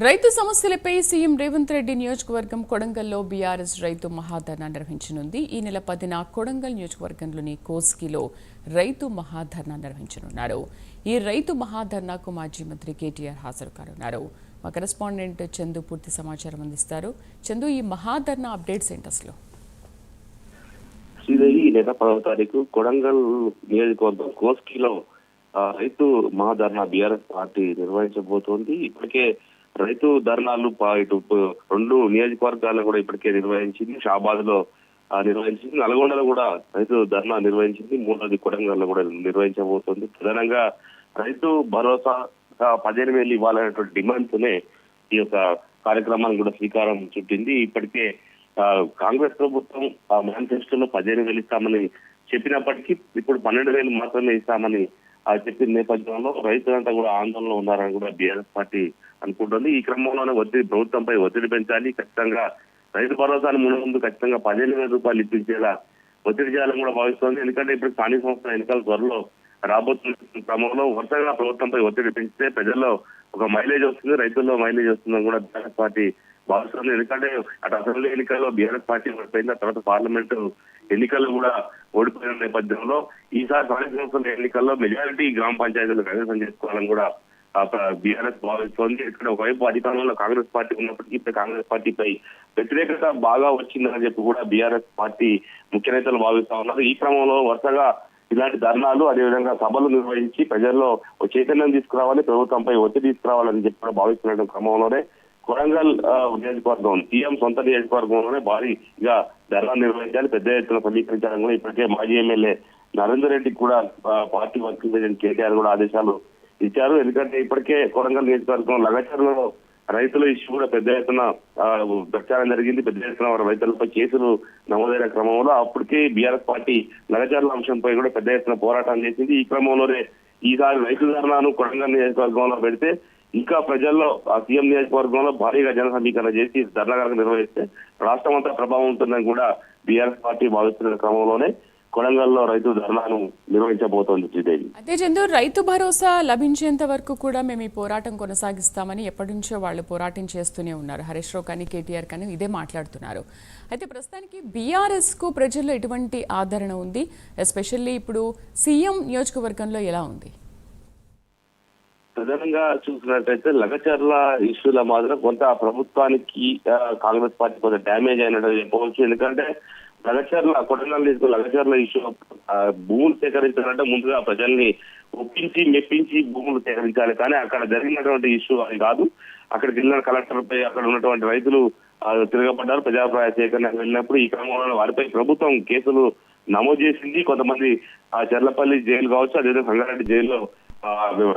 రైతు సమస్యలపై సీఎం రేవంత్ రెడ్డి నియోజకవర్గం కొడంగల్లో బీఆర్ఎస్ రైతు మహాధర్నా నిర్వహించనుంది. ఈ నెల 10న కొడంగల్ నియోజకవర్గంలోని కోస్గిలో రైతు మహాధర్నా నిర్వహించనున్నారు. ఈ రైతు మహాధర్నాకు మాజీ మంత్రి కేటీఆర్ హాజరు కానున్నారు. మా కరెస్పాండెంట్ చందు పూర్తి సమాచారం అందిస్తారు. చందు, ఈ మహాధర్నా అప్డేట్స్ ఏంటి అసలు? శ్రీదేవి ఈ నెల 10వ తారీఖు కొడంగల్ నియోజకవర్గం కోస్గిలో రైతు మహాధర్నా బీఆర్ఎస్ పార్టీ నిర్వహించబోతోంది. ఇప్పటికే రైతు ధర్నాలు ఇటు రెండు నియోజకవర్గాల్లో కూడా ఇప్పటికే నిర్వహించింది. షాబాద్ లో నిర్వహించింది, నల్గొండలో కూడా రైతు ధర్నా నిర్వహించింది, మూడోది కొడంగల్లో కూడా నిర్వహించబోతోంది. ప్రధానంగా రైతు భరోసా 15,000 ఇవ్వాలనేటువంటి డిమాండ్స్ నే ఈ యొక్క కార్యక్రమాన్ని కూడా శ్రీకారం చుట్టింది. ఇప్పటికే కాంగ్రెస్ ప్రభుత్వం మేనిఫెస్టోలో 15,000 ఇస్తామని చెప్పినప్పటికీ ఇప్పుడు 12,000 మాత్రమే ఇస్తామని చెప్పిన నేపథ్యంలో రైతులంతా కూడా ఆందోళనలో ఉన్నారని కూడా బీఆర్ఎస్ పార్టీ అనుకుంటుంది. ఈ క్రమంలోనే ప్రభుత్వంపై ఒత్తిడి పెంచాలి, ఖచ్చితంగా రైతు భరోసాను ముందు ఖచ్చితంగా 15,000 రూపాయలు ఇప్పించేలా ఒత్తిడి చేయాలని కూడా భావిస్తోంది. ఎందుకంటే ఇప్పుడు స్థానిక సంస్థల ఎన్నికల త్వరలో రాబోతున్న క్రమంలో వరుసగా ప్రభుత్వంపై ఒత్తిడి పెంచితే ప్రజల్లో ఒక మైలేజ్ వస్తుంది, రైతుల్లో మైలేజ్ వస్తుందని కూడా బీఆర్ఎస్ పార్టీ భావిస్తుంది. ఎందుకంటే అటు అసెంబ్లీ ఎన్నికల్లో బీఆర్ఎస్ పార్టీ ఓడిపోయింది, ఆ తర్వాత పార్లమెంటు ఎన్నికల్లో కూడా ఓడిపోయిన నేపథ్యంలో ఈసారి స్థానిక సంస్థల ఎన్నికల్లో మెజారిటీ గ్రామ పంచాయతీలు కైవసం చేసుకోవాలని కూడా బీఆర్ఎస్ భావిస్తోంది. ఇక్కడ ఒకవైపు అధికారంలో కాంగ్రెస్ పార్టీ ఉన్నప్పటికీ ఇప్పుడు కాంగ్రెస్ పార్టీపై వ్యతిరేకత బాగా వచ్చిందని చెప్పి కూడా బీఆర్ఎస్ పార్టీ ముఖ్య నేతలు భావిస్తా ఉన్నారు. ఈ క్రమంలో వరుసగా ఇలాంటి ధర్నాలు, అదేవిధంగా సభలు నిర్వహించి ప్రజల్లో చైతన్యం తీసుకురావాలి, ప్రభుత్వంపై ఒత్తిడి తీసుకురావాలని చెప్పి కూడా భావిస్తున్న క్రమంలోనే కొడంగల్ నియోజకవర్గం సీఎం సొంత నియోజకవర్గంలోనే భారీగా ధర్నా నిర్వహించాలి, పెద్ద ఎత్తున సమీకరించాలని కూడా ఇప్పటికే మాజీ ఎమ్మెల్యే నరేందర్ రెడ్డికి కూడా పార్టీ వర్కింగ్ ప్రెసిడెంట్ కేటీఆర్ కూడా ఆదేశాలు ఇచ్చారు. ఎందుకంటే ఇప్పటికే కొడంగల్ నియోజకవర్గం లగచర్లలో రైతుల ఇష్యూ కూడా పెద్ద ఎత్తున ప్రచారం జరిగింది. పెద్ద ఎత్తున రైతులపై కేసులు నమోదైన క్రమంలో అప్పటికే బీఆర్ఎస్ పార్టీ లగచర్ల అంశంపై కూడా పెద్ద ఎత్తున పోరాటం చేసింది. ఈ క్రమంలోనే ఈసారి రైతు ధర్నాను కొడంగల్ నియోజకవర్గంలో పెడితే ఇంకా ప్రజల్లో సీఎం నియోజకవర్గంలో భారీగా జన సమీకరణ చేసి ధర్నా నిర్వహిస్తే రాష్ట్రం అంతా ప్రభావం ఉంటుందని కూడా బీఆర్ఎస్ పార్టీ భావిస్తున్న క్రమంలోనే కొడంగల్లో రైతు ధర్నాను నిర్వహించబోతోంది. శ్రీదేవి, అదే చందు, రైతు భరోసా లభించేంత వరకు కూడా మేము ఈ పోరాటం కొనసాగిస్తామని ఎప్పటి నుంచో వాళ్ళు పోరాటం చేస్తూనే ఉన్నారు. హరీష్ రావు కానీ కేటీఆర్ కానీ ఇదే మాట్లాడుతున్నారు. అయితే ప్రస్తుతానికి బీఆర్ఎస్ కు ప్రజల్లో ఎటువంటి ఆదరణ ఉంది? ఎస్పెషల్లీ ఇప్పుడు సీఎం నియోజకవర్గంలో ఎలా ఉంది? ప్రధానంగా చూసినట్టయితే లగచర్ల ఇష్యూల మాత్రం కొంత ప్రభుత్వానికి కాంగ్రెస్ పార్టీ కొంత డ్యామేజ్ అయినట్టు చెప్పవచ్చు. ఎందుకంటే కొడంగల్ లగచర్ల ఇష్యూ భూములు సేకరించాలంటే ముందుగా ప్రజల్ని ఒప్పించి మెప్పించి భూములు సేకరించాలి, కానీ అక్కడ జరిగినటువంటి ఇష్యూ అది కాదు. అక్కడ జిల్లా కలెక్టర్ పై అక్కడ ఉన్నటువంటి రైతులు తిరగబడ్డారు. ప్రజాభిప్రాయ సేకరణకు వెళ్ళినప్పుడు ఈ క్రమంలో వారిపై ప్రభుత్వం కేసులు నమోదు చేసింది. కొంతమంది చెర్లపల్లి జైలు కావచ్చు, అదేవిధంగా సంగారెడ్డి జైల్లో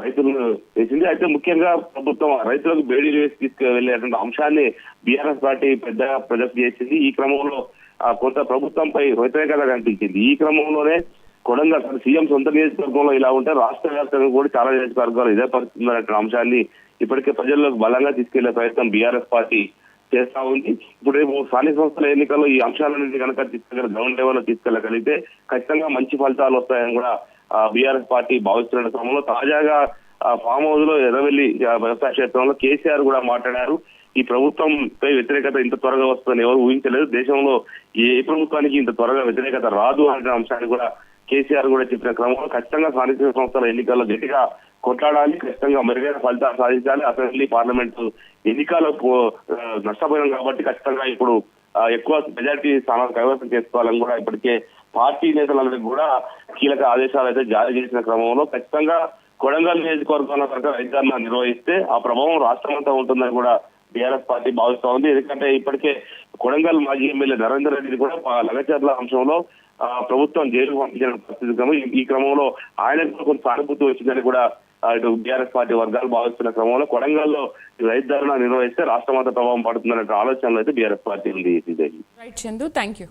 రైతులు వేసింది. అయితే ముఖ్యంగా ప్రభుత్వం రైతులకు బేడీ వేసి తీసుకువెళ్లేటువంటి అంశాన్ని బీఆర్ఎస్ పార్టీ పెద్దగా ప్రొజెక్ట్ చేసింది. ఈ క్రమంలో కొంత ప్రభుత్వంపై వ్యతిరేకత కనిపించింది. ఈ క్రమంలోనే కొడంగల్ సీఎం సొంత నియోజకవర్గంలో ఇలా ఉంటే రాష్ట్ర వ్యాప్తంగా కూడా చాలా నియోజకవర్గాలు ఇదే పరిస్థితి ఉన్నటువంటి అంశాన్ని ఇప్పటికే ప్రజల్లోకి బలంగా తీసుకెళ్లే ప్రయత్నం బీఆర్ఎస్ పార్టీ చేస్తా ఉంది. ఇప్పుడు స్థానిక సంస్థల ఎన్నికల్లో ఈ అంశాలన్నింటి కనుక గ్రౌండ్ లెవెల్లో తీసుకెళ్లగలిగితే ఖచ్చితంగా మంచి ఫలితాలు వస్తాయని కూడా బీఆర్ఎస్ పార్టీ భావిస్తున్న క్రమంలో తాజాగా ఫామ్ హౌస్ లో ఎర్రవెల్లి వ్యవసాయ క్షేత్రంలో కేసీఆర్ కూడా మాట్లాడారు. ఈ ప్రభుత్వంపై వ్యతిరేకత ఇంత త్వరగా వస్తుందని ఎవరు ఊహించలేదు, దేశంలో ఏ ప్రభుత్వానికి ఇంత త్వరగా వ్యతిరేకత రాదు అనే అంశాన్ని కూడా కేసీఆర్ కూడా చెప్పిన క్రమంలో ఖచ్చితంగా స్థానిక సంస్థల ఎన్నికల్లో గట్టిగా కొట్లాడాలి, ఖచ్చితంగా మెరుగైన ఫలితాలు సాధించాలి. అసెంబ్లీ పార్లమెంటు ఎన్నికలకు నష్టపోయాం కాబట్టి ఖచ్చితంగా ఇప్పుడు ఎక్కువ మెజారిటీ స్థానాలు కైవసం చేసుకోవాలని కూడా ఇప్పటికే పార్టీ నేతలందరికీ కూడా కీలక ఆదేశాలు అయితే జారీ చేసిన క్రమంలో ఖచ్చితంగా కొడంగల్ నియోజకవర్గంలో కనుక రైతు ధర్నా నిర్వహిస్తే ఆ ప్రభావం రాష్ట్రం అంతా ఉంటుందని కూడా బీఆర్ఎస్ పార్టీ భావిస్తా ఉంది. ఎందుకంటే ఇప్పటికే కొడంగల్ మాజీ ఎమ్మెల్యే నరేందర్ రెడ్డిని కూడా లగచర్ల అంశంలో ప్రభుత్వం జైలుకు పంపించిన పరిస్థితి. ఈ క్రమంలో ఆయనకు కొంత సానుభూతి వచ్చిందని కూడా ఇటు బీఆర్ఎస్ పార్టీ వర్గాలు భావిస్తున్న క్రమంలో కొడంగల్లో రైతు ధర్నా నిర్వహిస్తే రాష్ట్రం అంతా ప్రభావం పడుతుందనే ఆలోచనలో అయితే బీఆర్ఎస్ పార్టీ ఉంది. Right Chandu, thank you.